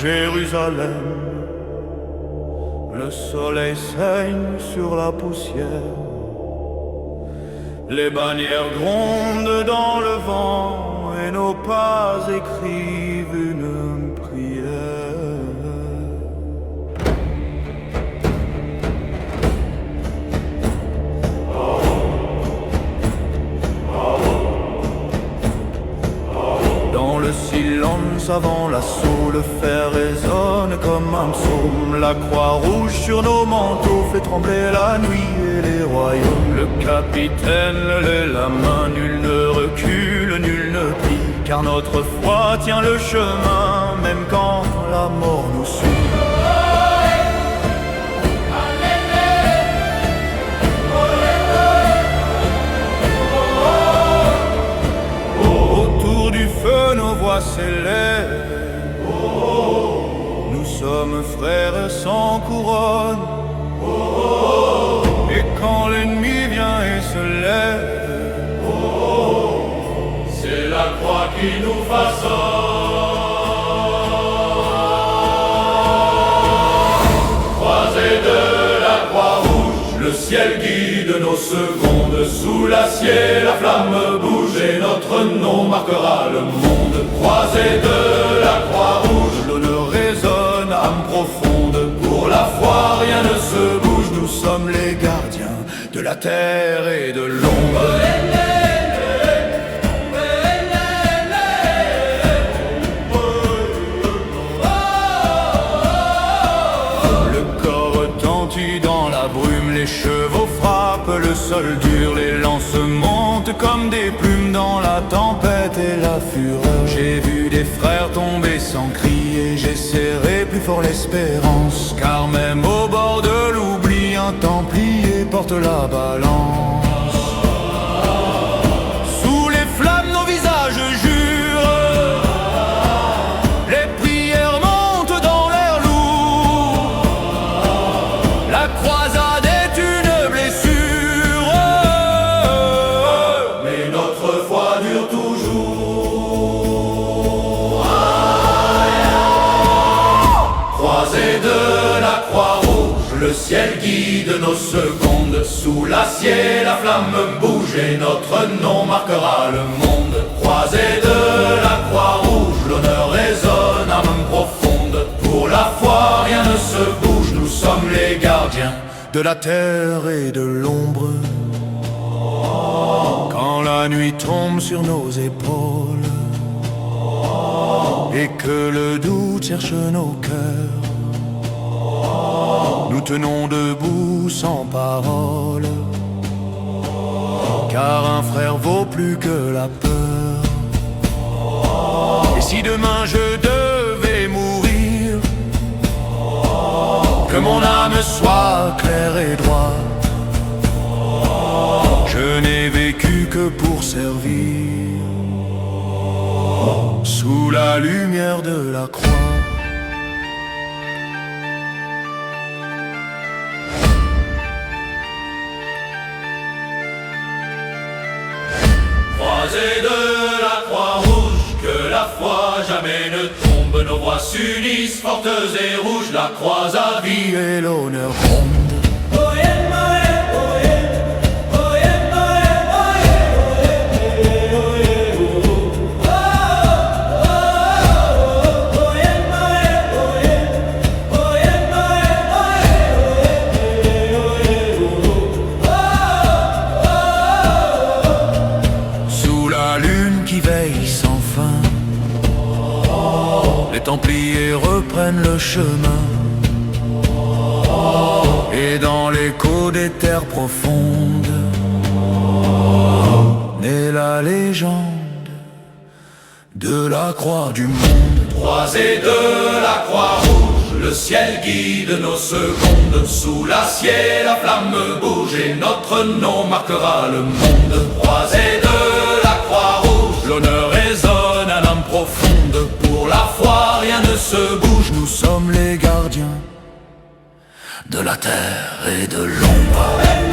Jérusalem. Le soleil saigne sur la poussière, les bannières grondent dans le vent et nos pas écrivent une prière. Dans le silence avant l'assaut, le fer résonne comme un psaume. La croix rouge sur nos manteaux fait trembler la nuit et les royaumes. Le capitaine lève la main, nul ne recule, nul ne plie, car notre foi tient le chemin, même quand la mort nous suit. Nos voix s'élèvent, nous sommes frères sans couronne. Et quand l'ennemi vient et se lève, c'est la croix qui nous façonne. Croisés de la croix rouge, le ciel guide nos secondes. Sous l'acier, la flamme bouge et notre nom marquera le monde. Croisés de la croix rouge, l'honneur résonne, âme profonde. Pour la foi, rien ne se bouge, nous sommes les gardiens de la terre et de l'ombre. Le corps retentit dans la brume, les chevaux frappent le sol dur, les lances montent comme des plumes dans la tempête et la fureur. J'ai vu des frères tomber sans crier, j'ai serré plus fort l'espérance, car même au bord de l'oubli, un templier porte la balance. Sous les flammes, nos visages jurent, les prières montent dans l'air lourd. La croisade est une blessure, mais notre foi dure toujours. Croisés de la croix rouge, le ciel guide nos secondes. Sous l'acier, la flamme bouge et notre nom marquera le monde. Croisés de la croix rouge, l'honneur résonne, âme profonde. Pour la foi, rien ne se bouge, nous sommes les gardiens de la terre et de l'ombre. Quand la nuit tombe sur nos épaules et que le doute cherche nos cœurs, nous tenons debout sans parole, car un frère vaut plus que la peur. Et si demain je devais mourir, que mon âme soit claire et droite, je n'ai vécu que pour servir, sous la lumière de la croix. Croisés de la croix rouge, que la foi jamais ne tombe. Nos voix s'unissent, fortes et rouges, la croix à vie et l'honneur gronde. Les Templiers reprennent le chemin, et dans l'écho des terres profondes naît la légende de la croix du monde. Croisés de la croix rouge, le ciel guide nos secondes. Sous l'acier, la flamme bouge et notre nom marquera le monde. Croisés de la croix rouge, l'honneur résonne à l'âme profonde. Pour la foi, rien ne se bouge, nous sommes les gardiens de la terre et de l'ombre.